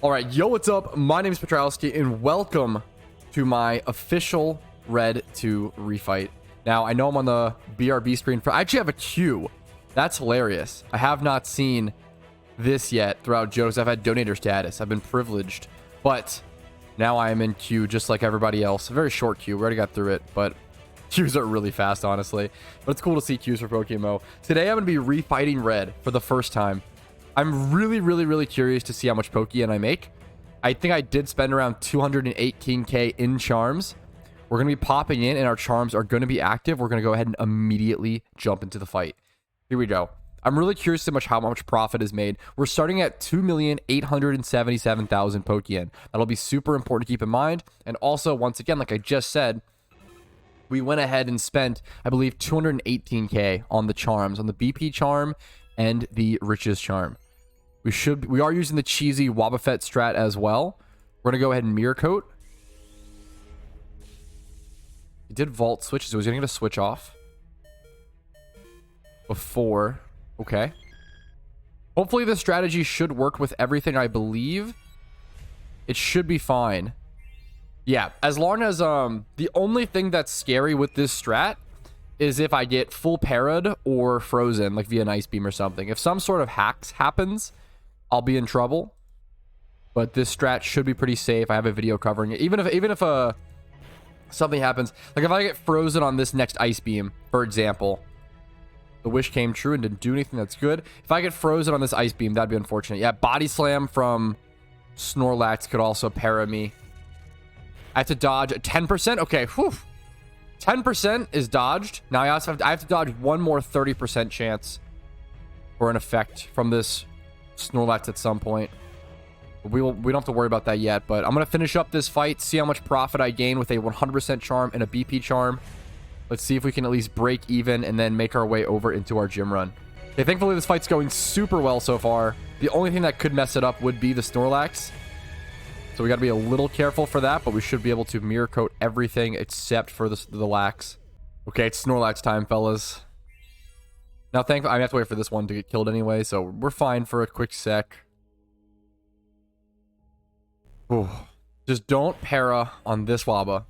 All right, yo, what's up? My name is Patrouski, and welcome to my official Red 2 refight. Now, I know I'm on the BRB screen I actually have a queue. That's hilarious. I have not seen this yet throughout jokes. I've had donator status. I've been privileged, but now I am in queue just like everybody else. A very short queue. We already got through it, but queues are really fast, honestly. But it's cool to see queues for PokeMMO. Today, I'm going to be refighting Red for the first time. I'm really curious to see how much Pokeyen I make. I think I did spend around 218k in charms. We're going to be popping in, and our charms are going to be active. We're going to go ahead and immediately jump into the fight. Here we go. I'm really curious to how much profit is made. We're starting at 2,877,000 Pokeyen. That'll be super important to keep in mind. And also, once again, like I just said, we went ahead and spent, I believe, 218k on the charms, on the BP charm and the riches charm. We are using the cheesy Wobbuffet strat as well. We're gonna go ahead and mirror coat. He did vault switch, so he's gonna get a switch off before. Okay. Hopefully this strategy should work with everything. I believe it should be fine. Yeah, as long as the only thing that's scary with this strat is if I get full parried or frozen, like via an ice beam or something. If some sort of hacks happens, I'll be in trouble. But this strat should be pretty safe. I have a video covering it. Even if something happens, like if I get frozen on this next ice beam, for example, the wish came true and didn't do anything. That's good. If I get frozen on this ice beam, that'd be unfortunate. Yeah, body slam from Snorlax could also para me. I have to dodge 10%. Okay, whew. 10% is dodged. Now I have to dodge one more 30% chance for an effect from this Snorlax at some point. We don't have to worry about that yet, but I'm going to finish up this fight, see how much profit I gain with a 100% charm and a BP charm. Let's see if we can at least break even and then make our way over into our gym run. Okay, thankfully this fight's going super well so far. The only thing that could mess it up would be the Snorlax. So we got to be a little careful for that, but we should be able to mirror coat everything except for the lax. Okay, it's Snorlax time, fellas. Now, thankfully, I have to wait for this one to get killed anyway, so we're fine for a quick sec. Ooh. Just don't para on this Waba.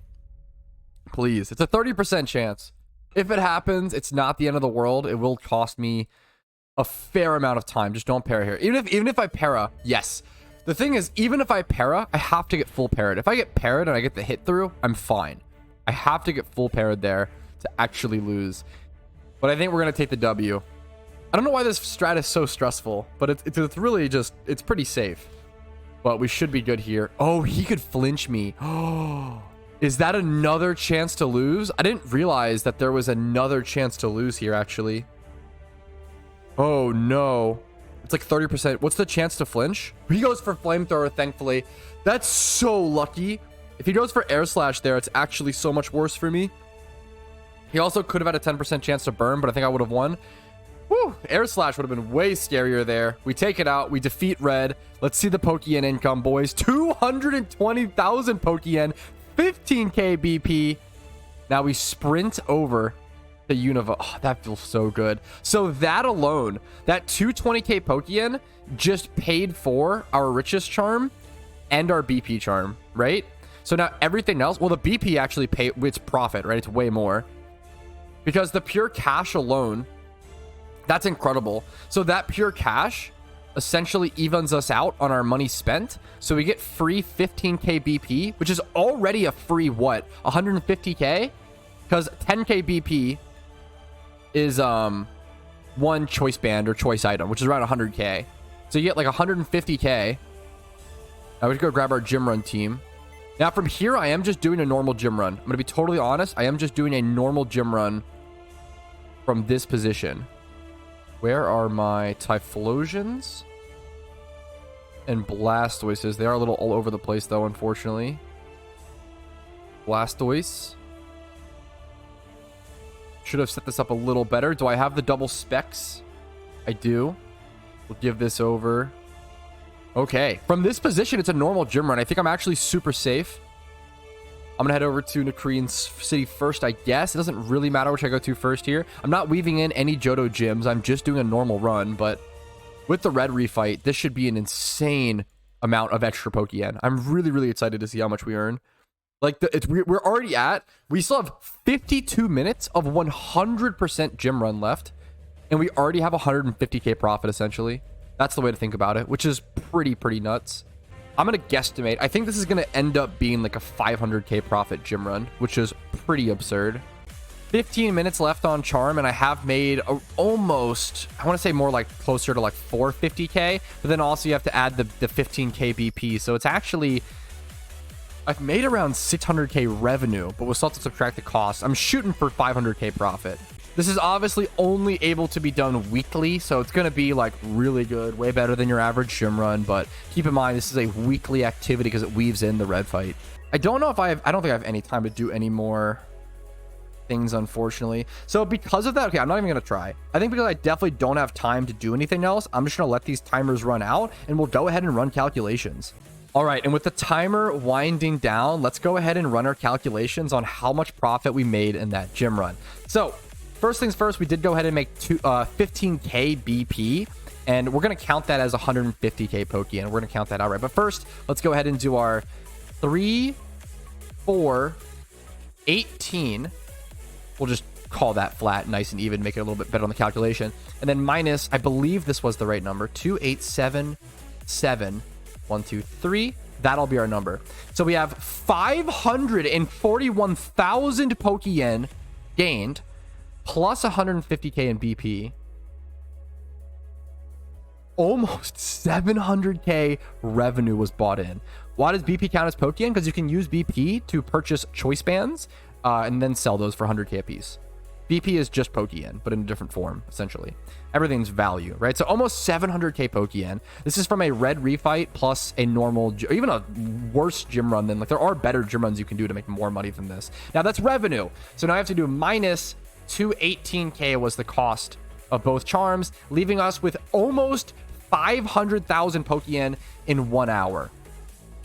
Please. It's a 30% chance. If it happens, it's not the end of the world. It will cost me a fair amount of time. Just don't para here. Even if I para, yes. The thing is, even if I para, I have to get full parried. If I get parried and I get the hit through, I'm fine. I have to get full parried there to actually lose. But I think we're going to take the W. I don't know why this strat is so stressful, but it's really just, it's pretty safe. But we should be good here. Oh, he could flinch me. Oh, is that another chance to lose? I didn't realize that there was another chance to lose here, actually. Oh, no. It's like 30%. What's the chance to flinch? He goes for flamethrower, thankfully. That's so lucky. If he goes for air slash there, it's actually so much worse for me. He also could have had a 10% chance to burn, but I think I would have won. Woo! Air slash would have been way scarier there. We take it out. We defeat Red. Let's see the Pokeyen income, boys. 220,000 Pokeyen. 15k BP. Now we sprint over the Unova. Oh, that feels so good. So that alone, that 220k Pokeyen just paid for our richest charm and our BP charm, right? So now everything else, well, the BP actually it's profit, right? It's way more because the pure cash alone, that's incredible. So that pure cash essentially evens us out on our money spent. So we get free 15k BP, which is already a free what? 150k? Because 10k BP is one choice band or choice item, which is around 100k. So you get like 150k. Now we go grab our gym run team. Now from here, I am just doing a normal gym run. I'm gonna be totally honest. I am just doing a normal gym run from this position. Where are my Typhlosions and Blastoises? They are a little all over the place though, unfortunately. Blastoise. Should have set this up a little better. Do I have the double specs? I do. We'll give this over. Okay. From this position, it's a normal gym run. I think I'm actually super safe. I'm going to head over to Nakreen City first, I guess. It doesn't really matter which I go to first here. I'm not weaving in any Johto gyms. I'm just doing a normal run. But with the red refight, this should be an insane amount of extra Pokeyen. I'm really, really excited to see how much we earn. Like, we're already we still have 52 minutes of 100% gym run left, and we already have 150k profit, essentially. That's the way to think about it, which is pretty nuts. I'm going to guesstimate. I think this is going to end up being like a 500k profit gym run, which is pretty absurd. 15 minutes left on Charm, and I have made almost, I want to say more like closer to like 450k, but then also you have to add the 15k BP. So it's actually, I've made around 600k revenue, but we'll still have to subtract the cost. I'm shooting for 500k profit. This is obviously only able to be done weekly, so it's going to be like really good, way better than your average gym run. But keep in mind, this is a weekly activity because it weaves in the red fight. I don't know if I don't think I have any time to do any more things, unfortunately. So because of that, okay, I'm not even gonna try. I think because I definitely don't have time to do anything else, I'm just gonna let these timers run out and we'll go ahead and run calculations. All right, and with the timer winding down, let's go ahead and run our calculations on how much profit we made in that gym run. So first things first, we did go ahead and make 15k BP, and we're gonna count that as 150k Pokeyen. We're gonna count that outright. But first, let's go ahead and do our 3, 4, 18. We'll just call that flat, nice and even, make it a little bit better on the calculation. And then minus, I believe this was the right number, 2877, 123. That'll be our number. So we have 541,000 Pokeyen gained, plus 150k in BP. Almost 700k revenue was bought in. Why does BP count as Pokeyen? Because you can use BP to purchase choice bands, and then sell those for 100k a piece. BP is just Pokeyen, but in a different form, essentially. Everything's value, right? So almost 700k Pokeyen. This is from a red refight plus a normal, or even a worse gym run than, like, there are better gym runs you can do to make more money than this. Now that's revenue. So now I have to do minus 218k was the cost of both charms, leaving us with almost 500,000 Pokeyen in 1 hour.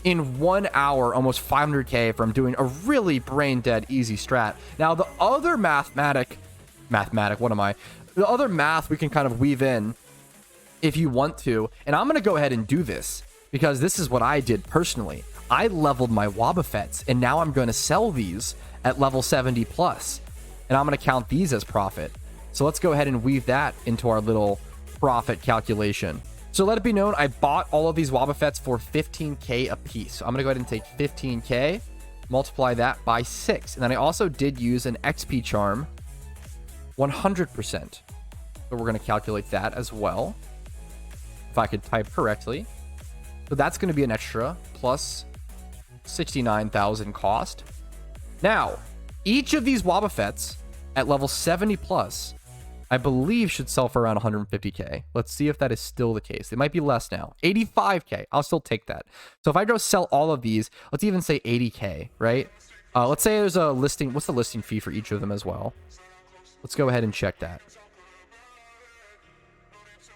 In 1 hour, almost 500k from doing a really brain dead easy strat. Now the other the other math we can kind of weave in if you want to, and I'm gonna go ahead and do this because this is what I did personally. I leveled my Wobbuffets, and now I'm going to sell these at level 70 plus, and I'm going to count these as profit. So let's go ahead and weave that into our little profit calculation. So let it be known, I bought all of these Wobbuffets for 15k a piece. So I'm going to go ahead and take 15k, multiply that by 6. And then I also did use an XP charm, 100%. So we're going to calculate that as well, if I could type correctly. So that's going to be an extra plus 69,000 cost. Now, each of these Wobbuffets at level 70 plus, I believe should sell for around 150k. Let's see if that is still the case. It might be less now. 85k. I'll still take that. So if I go sell all of these, let's even say 80k, right? Let's say there's a listing. What's the listing fee for each of them as well? Let's go ahead and check that.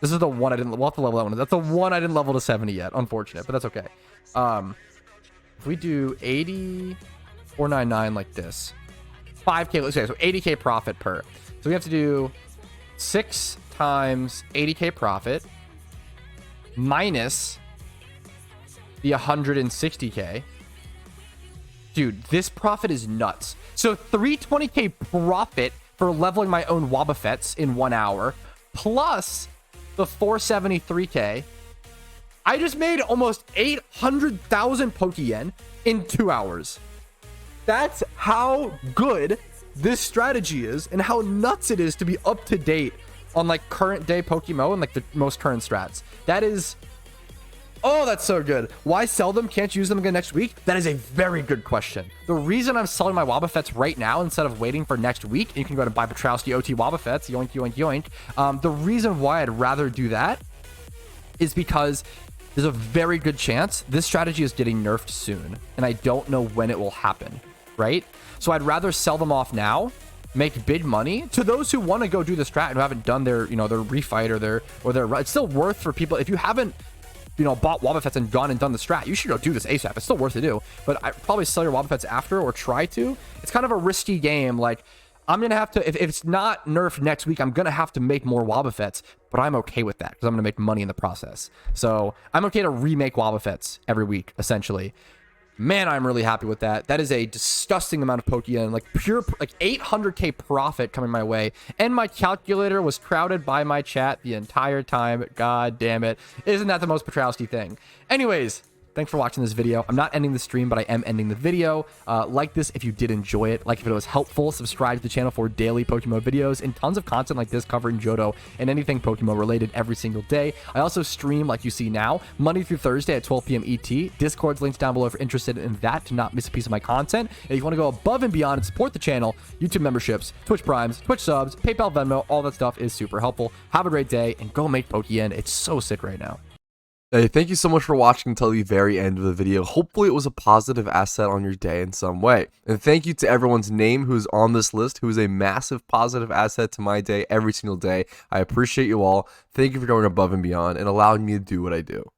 This is the one I didn't. We'll have to level that one. That's the one I didn't level to 70 yet. Unfortunate, but that's okay. If we do 80,499 like this, 5k. Okay, so 80k profit per. So we have to do 6 times 80k profit minus the 160k. Dude, this profit is nuts. So 320k profit for leveling my own Wobbuffets in 1 hour, plus the 473k. I just made almost 800,000 Pokeyen in 2 hours. That's how good this strategy is, and how nuts it is to be up to date on like current day PokeMMO and like the most current strats. That is, oh, that's so good. Why sell them? Can't use them again next week? That is a very good question. The reason I'm selling my Wobbuffets right now instead of waiting for next week, and you can go to buy Patrouski OT Wobbuffets, yoink, yoink, yoink. The reason why I'd rather do that is because there's a very good chance this strategy is getting nerfed soon, and I don't know when it will happen, right? So I'd rather sell them off now, make big money to those who want to go do the strat and who haven't done their, their refight or their, it's still worth for people. If you haven't, bought Wobbuffets and gone and done the strat, you should go do this ASAP. It's still worth to do, but I'd probably sell your Wobbuffets after or try to. It's kind of a risky game. Like, I'm going to have to, if it's not nerfed next week, I'm going to have to make more Wobbuffets, but I'm okay with that because I'm going to make money in the process. So I'm okay to remake Wobbuffets every week, essentially. Man, I'm really happy with that. That is a disgusting amount of Pokeyen, like pure, like 800k profit coming my way. And my calculator was crowded by my chat the entire time. God damn it. Isn't that the most Patrouski thing? Anyways, thanks for watching this video. I'm not ending the stream, but I am ending the video. Like this if you did enjoy it. Like if it was helpful. Subscribe to the channel for daily PokeMMO videos and tons of content like this covering Johto and anything PokeMMO related every single day. I also stream, like you see now, Monday through Thursday at 12 p.m. ET. Discord's linked down below if you're interested in that to not miss a piece of my content. And if you want to go above and beyond and support the channel, YouTube memberships, Twitch Primes, Twitch subs, PayPal, Venmo, all that stuff is super helpful. Have a great day and go make Pokeyen. It's so sick right now. Hey, thank you so much for watching until the very end of the video. Hopefully it was a positive asset on your day in some way. And thank you to everyone's name who's on this list, who is a massive positive asset to my day every single day. I appreciate you all. Thank you for going above and beyond and allowing me to do what I do.